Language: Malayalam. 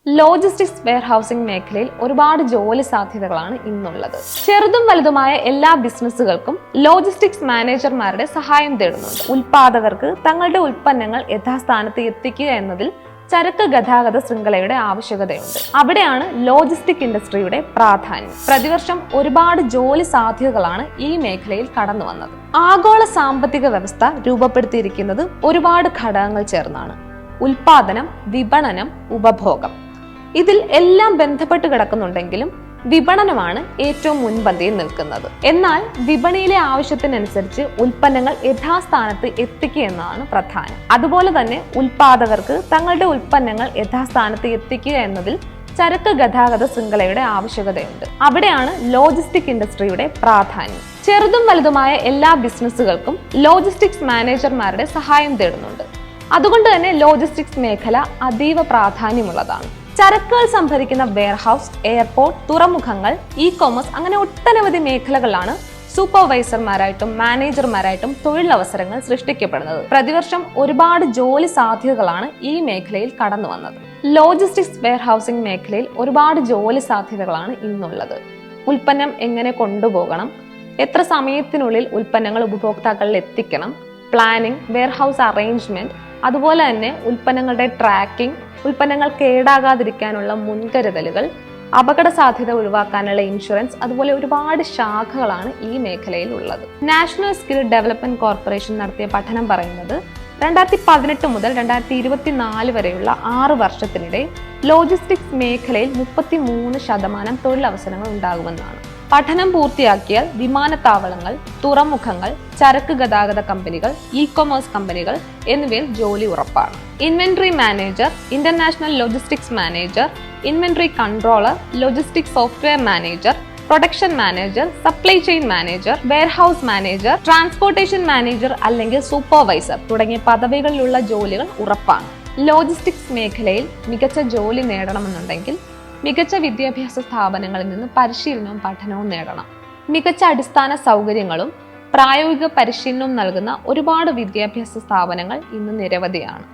ലോജിസ്റ്റിക്സ് വെയർഹൌസിംഗ് മേഖലയിൽ ഒരുപാട് ജോലി സാധ്യതകളാണ് ഇന്നുള്ളത്. ചെറുതും വലുതുമായ എല്ലാ ബിസിനസ്സുകൾക്കും ലോജിസ്റ്റിക്സ് മാനേജർമാരുടെ സഹായം തേടുന്നുണ്ട്. ഉൽപാദകർക്ക് തങ്ങളുടെ ഉൽപ്പന്നങ്ങൾ യഥാസ്ഥാനത്ത് എത്തിക്കുക എന്നതിൽ ചരക്ക് ഗതാഗത ശൃംഖലയുടെ ആവശ്യകതയുണ്ട്. അവിടെയാണ് ലോജിസ്റ്റിക് ഇൻഡസ്ട്രിയുടെ പ്രാധാന്യം. പ്രതിവർഷം ഒരുപാട് ജോലി സാധ്യതകളാണ് ഈ മേഖലയിൽ കടന്നു വന്നത്. ആഗോള സാമ്പത്തിക വ്യവസ്ഥ രൂപപ്പെടുത്തിയിരിക്കുന്നത് ഒരുപാട് ഘടകങ്ങൾ ചേർന്നാണ്: ഉൽപാദനം, വിപണനം, ഉപഭോഗം. ഇതിൽ എല്ലാം ബന്ധപ്പെട്ട് കിടക്കുന്നുണ്ടെങ്കിലും വിപണനമാണ് ഏറ്റവും മുൻപന്തിയിൽ നിൽക്കുന്നത്. എന്നാൽ വിപണിയിലെ ആവശ്യത്തിനനുസരിച്ച് ഉൽപ്പന്നങ്ങൾ യഥാസ്ഥാനത്ത് എത്തിക്കുക എന്നതാണ് പ്രധാനം. അതുപോലെ തന്നെ ഉൽപാദകർക്ക് തങ്ങളുടെ ഉൽപ്പന്നങ്ങൾ യഥാസ്ഥാനത്ത് എത്തിക്കുക എന്നതിൽ ചരക്ക് ഗതാഗത ശൃംഖലയുടെ ആവശ്യകതയുണ്ട്. അവിടെയാണ് ലോജിസ്റ്റിക് ഇൻഡസ്ട്രിയുടെ പ്രാധാന്യം. ചെറുതും വലുതുമായ എല്ലാ ബിസിനസ്സുകൾക്കും ലോജിസ്റ്റിക്സ് മാനേജർമാരുടെ സഹായം തേടുന്നുണ്ട്. അതുകൊണ്ട് തന്നെ ലോജിസ്റ്റിക്സ് മേഖല അതീവ പ്രാധാന്യമുള്ളതാണ്. ചരക്കുകൾ സംഭരിക്കുന്ന വെയർഹൌസ്, എയർപോർട്ട്, തുറമുഖങ്ങൾ, ഇ-കൊമേഴ്സ് അങ്ങനെ ഒട്ടനവധി മേഖലകളിലാണ് സൂപ്പർവൈസർമാരായിട്ടും മാനേജർമാരായിട്ടും തൊഴിലവസരങ്ങൾ സൃഷ്ടിക്കപ്പെടുന്നത്. പ്രതിവർഷം ഒരുപാട് ജോലി സാധ്യതകളാണ് ഈ മേഖലയിൽ കടന്നു വന്നത്. ലോജിസ്റ്റിക്സ് വെയർഹൌസിംഗ് മേഖലയിൽ ഒരുപാട് ജോലി സാധ്യതകളാണ് ഇന്നുള്ളത്. ഉൽപ്പന്നം എങ്ങനെ കൊണ്ടുപോകണം, എത്ര സമയത്തിനുള്ളിൽ ഉൽപ്പന്നങ്ങൾ ഉപഭോക്താക്കളിൽ എത്തിക്കണം, പ്ലാനിംഗ്, വെയർഹൌസ് അറേഞ്ച്മെന്റ്, അതുപോലെ തന്നെ ഉൽപ്പന്നങ്ങളുടെ ട്രാക്കിംഗ്, ഉൽപ്പന്നങ്ങൾ കേടാകാതിരിക്കാനുള്ള മുൻകരുതലുകൾ, അപകട സാധ്യത ഒഴിവാക്കാനുള്ള ഇൻഷുറൻസ്, അതുപോലെ ഒരുപാട് ശാഖകളാണ് ഈ മേഖലയിൽ ഉള്ളത്. നാഷണൽ സ്കിൽ ഡെവലപ്മെന്റ് കോർപ്പറേഷൻ നടത്തിയ പഠനം പറയുന്നത് 2018 മുതൽ 2024 വരെയുള്ള 6 വർഷത്തിനിടെ ലോജിസ്റ്റിക്സ് മേഖലയിൽ 33% തൊഴിലവസരങ്ങൾ ഉണ്ടാകുമെന്നാണ്. പഠനം പൂർത്തിയാക്കിയാൽ വിമാനത്താവളങ്ങൾ, തുറമുഖങ്ങൾ, ചരക്ക് ഗതാഗത കമ്പനികൾ, ഇ-കൊമേഴ്സ് കമ്പനികൾ എന്നിവയിൽ ജോലി ഉറപ്പാണ്. Inventory manager, international logistics manager, inventory controller, logistics software manager, production manager, supply chain manager, warehouse manager, transportation manager അല്ലെങ്കിൽ സൂപ്പർവൈസർ തുടങ്ങിയ പദവികളിലുള്ള ജോലികൾ ഉറപ്പാണ്. ലോജിസ്റ്റിക്സ് മേഖലയിൽ മികച്ച ജോലി നേടണമെന്നുണ്ടെങ്കിൽ മികച്ച വിദ്യാഭ്യാസ സ്ഥാപനങ്ങളിൽ നിന്ന് പരിശീലനവും പഠനവും നേടണം. മികച്ച അടിസ്ഥാന സൗകര്യങ്ങളും പ്രായോഗിക പരിശീലനവും നൽകുന്ന ഒരുപാട് വിദ്യാഭ്യാസ സ്ഥാപനങ്ങൾ ഇന്ന് നിരവധിയാണ്.